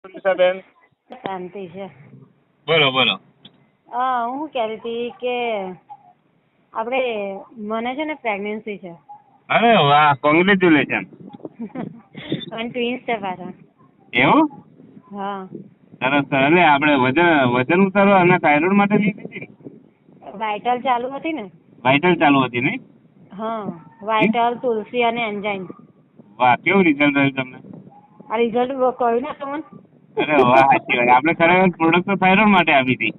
બેન શાંતિ છે. બોલો બોલો. હું શું કહેતી હતી કે આપણે મને છે ને પ્રેગ્નન્સી છે. અરે વાહ, કોંગ્રેચ્યુલેશન. અને ટ્વિન્સ છે પાછા. એવું? હા. સરસ સરસ. એટલે આપણે વજન ઉતારવા અને થાઇરોઇડ માટે લીધી હતી? વાઇટલ ચાલુ હતી ને? વાઇટલ ચાલુ હતી નહીં? હા, વાઇટલ, તુલસી અને એન્જાઇમ. વાહ, કેવું રિઝલ્ટ રહ્યું તમને? આ રિઝલ્ટ કહ્યું ને તમને? અરે વાહ, સાચી વાત. આપણે ખરેખર પ્રોડક્ટ તો થાઇરોઇડ માટે આપી હતી.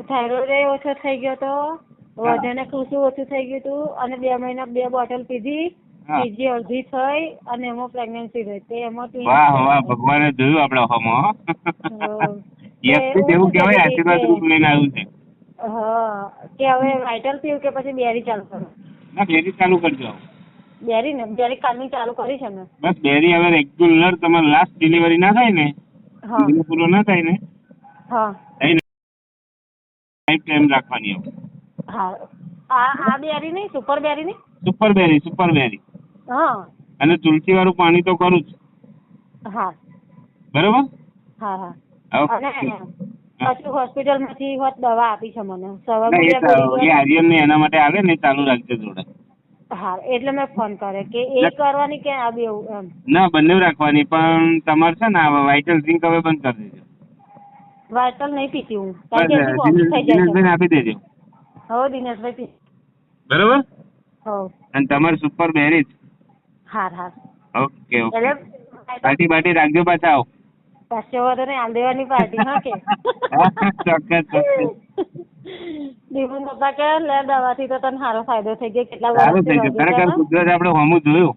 થાઇરોઇડ ઓછો થઈ ગયો તો, વજન ખુશું ઓછું થઈ ગયું હતું, અને 2 મહિના 2 બોટલ પીધી, ત્રીજી અડધી થઈ, અને એમાં પ્રેગ્નન્સી રહી. તે એમાં twins વાહ છે. વાહ, ભગવાને જોયું આપણા હોમો. હું એવું શું કહેવાય, કહેતી હતી આશીર્વાદ રૂપ લઈને આવ્યું છે. કે હવે વાઇટલ પીવું કે પછી બેરી ચાલુ કરું? ના, બેરી ચાલુ કરજો. બેરી કાલની ચાલુ કરી છે ને? બસ બેરી હવે રેગ્યુલર તમારે લાસ્ટ ડિલિવરી ના થાય ને, હા પૂરો ના થાય ને, હા ટાઈમ ટાઈમ રાખવાની હવે. હા. આ બેરી નહીં, સુપર બેરી નહીં? સુપર બેરી. હા અને તુલસી વાળું પાણી તો કરું જ. હા બરોબર. હા હા. ઓકે. અને પછી હોસ્પિટલમાંથી દવા આપી છે મને ના, સવારમાં એ 2 ગોળી એ લેવાની. આર્યન ને એના માટે આવે ને, ચાલુ રાખજો જોડે. હા, એટલે મેં ફોન કર્યો કે એ કરવાની કે આ બેવું એમ. ના, બંને રાખવાની, પણ તમારે છે ને વાઇટલ ઝીંક હવે બંધ કરી દેજો. વાઇટલ નહીં પીતી હું, કારણ બસ કે એથી વોમિટ થઈ જાય છે. દિનેશભાઈને આપી દેજો. હવે દિનેશભાઈ પી. બરોબર. હો. અને તમારે સુપર બેરી જ. હાર હાર. Okay okay. એટલે પાર્ટી રાખજો પાછા આવો. પાછો વધુ નહીં, આલ દેવાની પાર્ટી. હા કે ચોક્કસ. દીપુ પપ્પા કે લે દવાથી તો તને સારો ફાયદો થઈ ગયો. કેટલા સારું થઈ વર્ષથી ગયું. ખરેખર કુદરત આપણે હોમું જોયું.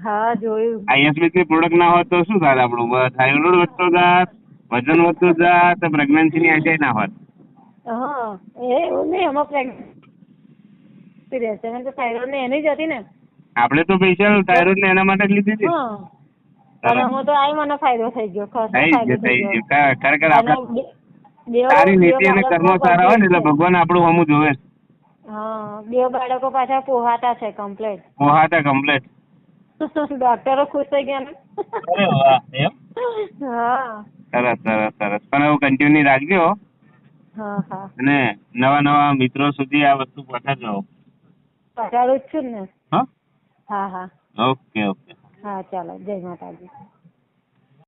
હા, જોયું. આ યશમિત ની પ્રોડક્ટ ના હોત તો શું થાય આપણું? થાઇરોઇડ વધતો જાત, વજન વધતું જાત, પ્રેગ્નન્સી ની આશા ના હોત. હા, એવું નહીં, એમાં પ્રેગ્નન્સી રહેશે. મને તો થાઇરોઇડ ને એની જ હતી ને. આપણે તો સ્પેશિયલ થાઇરોઇડ ને એના માટે જ લીધી હતી. હા. અને હું તો મને ફાયદો થઈ ગયો. થઈ ગયું. ખરેખર અને આપણે સારી નીતિ અને કર્મો સારા હોય ને એટલે ભગવાન આપણું હોમું જોવે. હા, 2 બાળકો પાછા પોહાતા છે કમ્પ્લેટ. કમ્પ્લેટ. ડોક્ટરો ખુશ થઈ ગયા ને. અરે વાહ, એમ? હા સરસ. પણ એવું કન્ટિન્યુ રાખજો. હા હા. અને નવા મિત્રો સુધી આ વસ્તુ પહોંચાડજો. પહોંચાડું જ છું ને. હા. હા હા. ઓકે. હા, ચાલો. જય માતાજી.